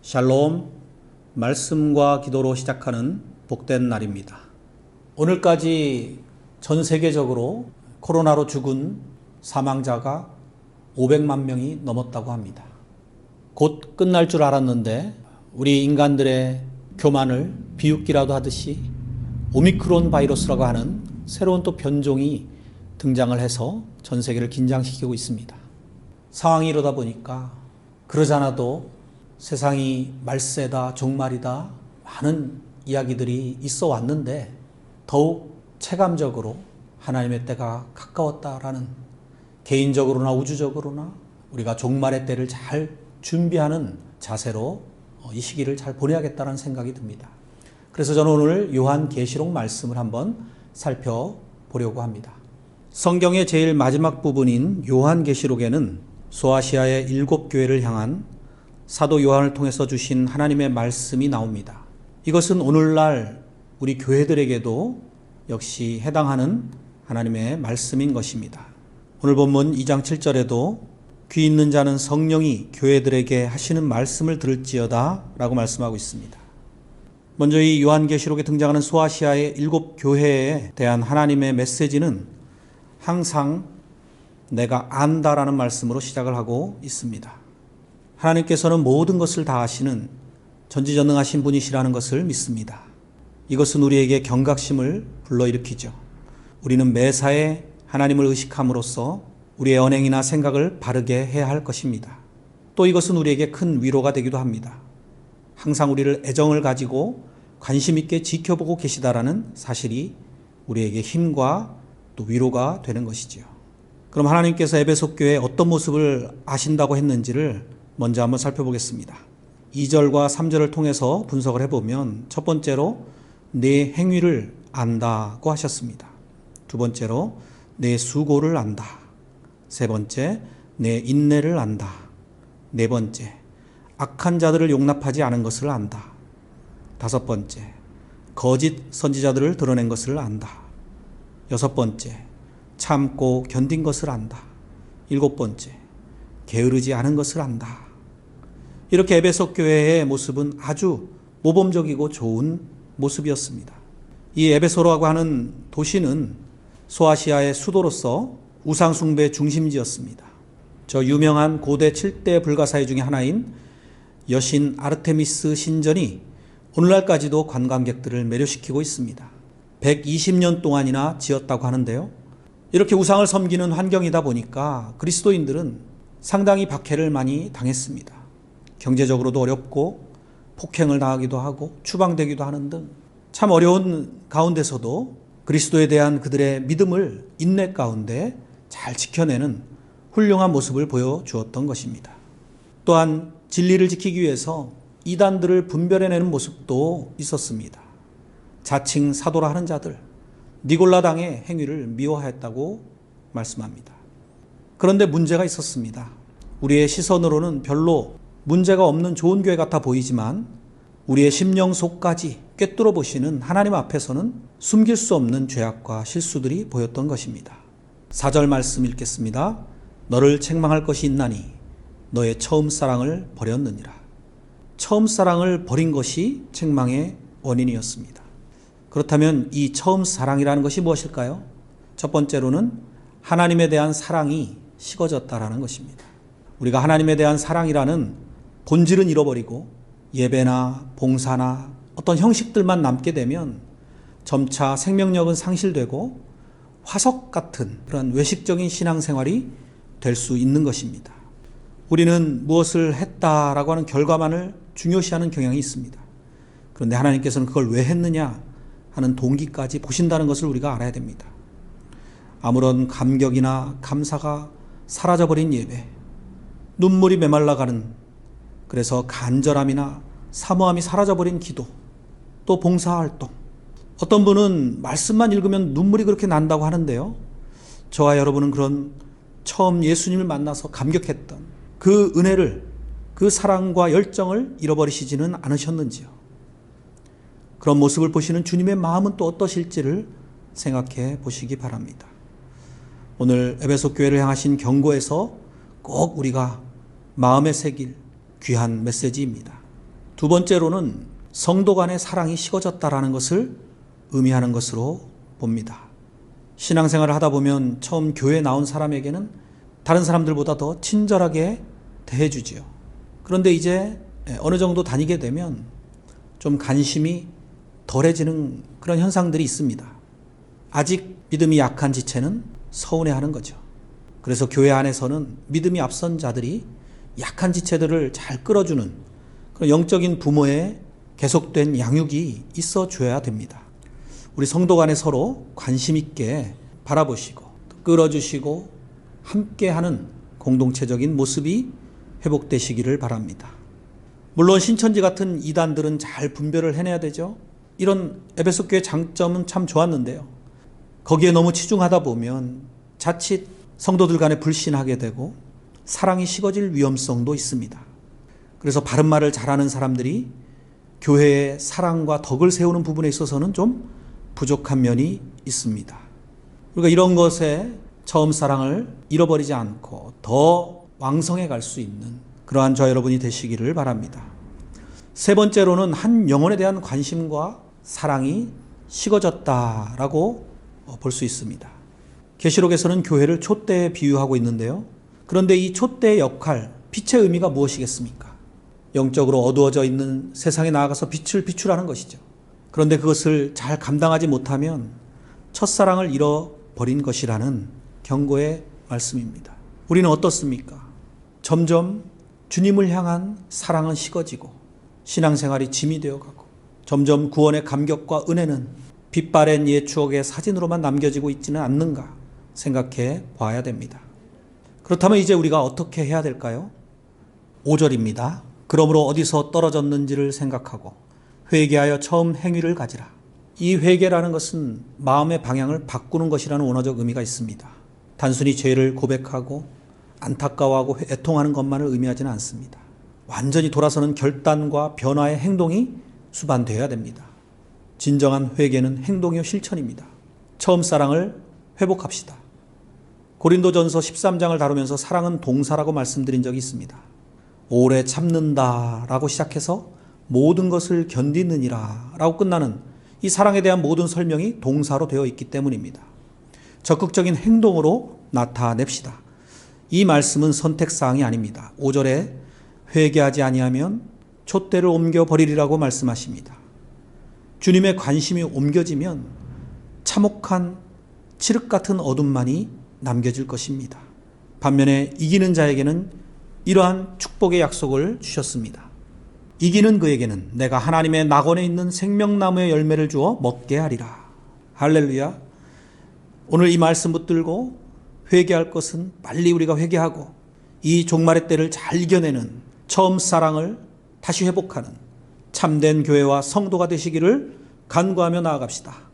샬롬, 말씀과 기도로 시작하는 복된 날입니다. 오늘까지 전 세계적으로 코로나로 죽은 사망자가 500만 명이 넘었다고 합니다. 곧 끝날 줄 알았는데 우리 인간들의 교만을 비웃기라도 하듯이 오미크론 바이러스라고 하는 새로운 또 변종이 등장을 해서 전 세계를 긴장시키고 있습니다. 상황이 이러다 보니까 그러잖아도 세상이 말세다, 종말이다 많은 이야기들이 있어 왔는데 더욱 체감적으로 하나님의 때가 가까웠다라는, 개인적으로나 우주적으로나 우리가 종말의 때를 잘 준비하는 자세로 이 시기를 잘 보내야겠다는 생각이 듭니다. 그래서 저는 오늘 요한계시록 말씀을 한번 살펴보려고 합니다. 성경의 제일 마지막 부분인 요한계시록에는 소아시아의 7교회를 향한 사도 요한을 통해서 주신 하나님의 말씀이 나옵니다. 이것은 오늘날 우리 교회들에게도 역시 해당하는 하나님의 말씀인 것입니다. 오늘 본문 2장 7절에도 귀 있는 자는 성령이 교회들에게 하시는 말씀을 들을지어다 라고 말씀하고 있습니다. 먼저 이 요한계시록에 등장하는 소아시아의 7교회에 대한 하나님의 메시지는 항상 내가 안다라는 말씀으로 시작을 하고 있습니다. 하나님께서는 모든 것을 다 아시는 전지전능하신 분이시라는 것을 믿습니다. 이것은 우리에게 경각심을 불러일으키죠. 우리는 매사에 하나님을 의식함으로써 우리의 언행이나 생각을 바르게 해야 할 것입니다. 또 이것은 우리에게 큰 위로가 되기도 합니다. 항상 우리를 애정을 가지고 관심 있게 지켜보고 계시다라는 사실이 우리에게 힘과 또 위로가 되는 것이지요. 그럼 하나님께서 에베소 교회에 어떤 모습을 아신다고 했는지를 먼저 한번 살펴보겠습니다. 2절과 3절을 통해서 분석을 해보면 첫 번째로 내 행위를 안다고 하셨습니다. 두 번째로 내 수고를 안다. 세 번째, 내 인내를 안다. 네 번째, 악한 자들을 용납하지 않은 것을 안다. 다섯 번째, 거짓 선지자들을 드러낸 것을 안다. 여섯 번째, 참고 견딘 것을 안다. 일곱 번째, 게으르지 않은 것을 안다. 이렇게 에베소 교회의 모습은 아주 모범적이고 좋은 모습이었습니다. 이 에베소라고 하는 도시는 소아시아의 수도로서 우상숭배 중심지였습니다. 저 유명한 고대 7대 불가사의 중에 하나인 여신 아르테미스 신전이 오늘날까지도 관광객들을 매료시키고 있습니다. 120년 동안이나 지었다고 하는데요. 이렇게 우상을 섬기는 환경이다 보니까 그리스도인들은 상당히 박해를 많이 당했습니다. 경제적으로도 어렵고 폭행을 당하기도 하고 추방되기도 하는 등 참 어려운 가운데서도 그리스도에 대한 그들의 믿음을 인내 가운데 잘 지켜내는 훌륭한 모습을 보여주었던 것입니다. 또한 진리를 지키기 위해서 이단들을 분별해내는 모습도 있었습니다. 자칭 사도라 하는 자들, 니골라당의 행위를 미워하였다고 말씀합니다. 그런데 문제가 있었습니다. 우리의 시선으로는 별로 문제가 없는 좋은 교회 같아 보이지만 우리의 심령 속까지 꿰뚫어 보시는 하나님 앞에서는 숨길 수 없는 죄악과 실수들이 보였던 것입니다. 4절 말씀 읽겠습니다. 너를 책망할 것이 있나니 너의 처음 사랑을 버렸느니라. 처음 사랑을 버린 것이 책망의 원인이었습니다. 그렇다면 이 처음 사랑이라는 것이 무엇일까요? 첫 번째로는 하나님에 대한 사랑이 식어졌다라는 것입니다. 우리가 하나님에 대한 사랑이라는 본질은 잃어버리고 예배나 봉사나 어떤 형식들만 남게 되면 점차 생명력은 상실되고 화석 같은 그런 외식적인 신앙생활이 될 수 있는 것입니다. 우리는 무엇을 했다라고 하는 결과만을 중요시하는 경향이 있습니다. 그런데 하나님께서는 그걸 왜 했느냐 하는 동기까지 보신다는 것을 우리가 알아야 됩니다. 아무런 감격이나 감사가 사라져버린 예배, 눈물이 메말라가는, 그래서 간절함이나 사모함이 사라져버린 기도, 또 봉사활동. 어떤 분은 말씀만 읽으면 눈물이 그렇게 난다고 하는데요. 저와 여러분은 그런 처음 예수님을 만나서 감격했던 그 은혜를, 그 사랑과 열정을 잃어버리시지는 않으셨는지요. 그런 모습을 보시는 주님의 마음은 또 어떠실지를 생각해 보시기 바랍니다. 오늘 에베소 교회를 향하신 경고에서 꼭 우리가 마음에 새길 귀한 메시지입니다. 두 번째로는 성도 간의 사랑이 식어졌다라는 것을 의미하는 것으로 봅니다. 신앙생활을 하다 보면 처음 교회에 나온 사람에게는 다른 사람들보다 더 친절하게 대해주지요. 그런데 이제 어느 정도 다니게 되면 좀 관심이 덜해지는 그런 현상들이 있습니다. 아직 믿음이 약한 지체는 서운해하는 거죠. 그래서 교회 안에서는 믿음이 앞선 자들이 약한 지체들을 잘 끌어주는 그런 영적인 부모의 계속된 양육이 있어줘야 됩니다. 우리 성도 간에 서로 관심 있게 바라보시고 끌어주시고 함께하는 공동체적인 모습이 회복되시기를 바랍니다. 물론 신천지 같은 이단들은 잘 분별을 해내야 되죠. 이런 에베소 교회 장점은 참 좋았는데요. 거기에 너무 치중하다 보면 자칫 성도들 간에 불신하게 되고 사랑이 식어질 위험성도 있습니다. 그래서 바른 말을 잘하는 사람들이 교회의 사랑과 덕을 세우는 부분에 있어서는 좀 부족한 면이 있습니다. 그러니까 이런 것에 처음 사랑을 잃어버리지 않고 더 왕성해 갈 수 있는 그러한 저와 여러분이 되시기를 바랍니다. 세 번째로는 한 영혼에 대한 관심과 사랑이 식어졌다라고 볼 수 있습니다. 계시록에서는 교회를 촛대에 비유하고 있는데요. 그런데 이 촛대의 역할, 빛의 의미가 무엇이겠습니까? 영적으로 어두워져 있는 세상에 나아가서 빛을 비추라는 것이죠. 그런데 그것을 잘 감당하지 못하면 첫사랑을 잃어버린 것이라는 경고의 말씀입니다. 우리는 어떻습니까? 점점 주님을 향한 사랑은 식어지고 신앙생활이 짐이 되어가고 점점 구원의 감격과 은혜는 빛바랜 옛 추억의 사진으로만 남겨지고 있지는 않는가 생각해 봐야 됩니다. 그렇다면 이제 우리가 어떻게 해야 될까요? 5절입니다. 그러므로 어디서 떨어졌는지를 생각하고 회개하여 처음 행위를 가지라. 이 회개라는 것은 마음의 방향을 바꾸는 것이라는 원어적 의미가 있습니다. 단순히 죄를 고백하고 안타까워하고 애통하는 것만을 의미하지는 않습니다. 완전히 돌아서는 결단과 변화의 행동이 수반되어야 됩니다. 진정한 회개는 행동이요 실천입니다. 처음 사랑을 회복합시다. 고린도전서 13장을 다루면서 사랑은 동사라고 말씀드린 적이 있습니다. 오래 참는다라고 시작해서 모든 것을 견디느니라 라고 끝나는 이 사랑에 대한 모든 설명이 동사로 되어 있기 때문입니다. 적극적인 행동으로 나타냅시다. 이 말씀은 선택사항이 아닙니다. 5절에 회개하지 아니하면 촛대를 옮겨버리리라고 말씀하십니다. 주님의 관심이 옮겨지면 참혹한 칠흑 같은 어둠만이 남겨질 것입니다. 반면에 이기는 자에게는 이러한 축복의 약속을 주셨습니다. 이기는 그에게는 내가 하나님의 낙원에 있는 생명나무의 열매를 주어 먹게 하리라. 할렐루야. 오늘 이 말씀 붙들고 회개할 것은 빨리 우리가 회개하고 이 종말의 때를 잘 이겨내는 처음 사랑을 다시 회복하는 참된 교회와 성도가 되시기를 간구하며 나아갑시다.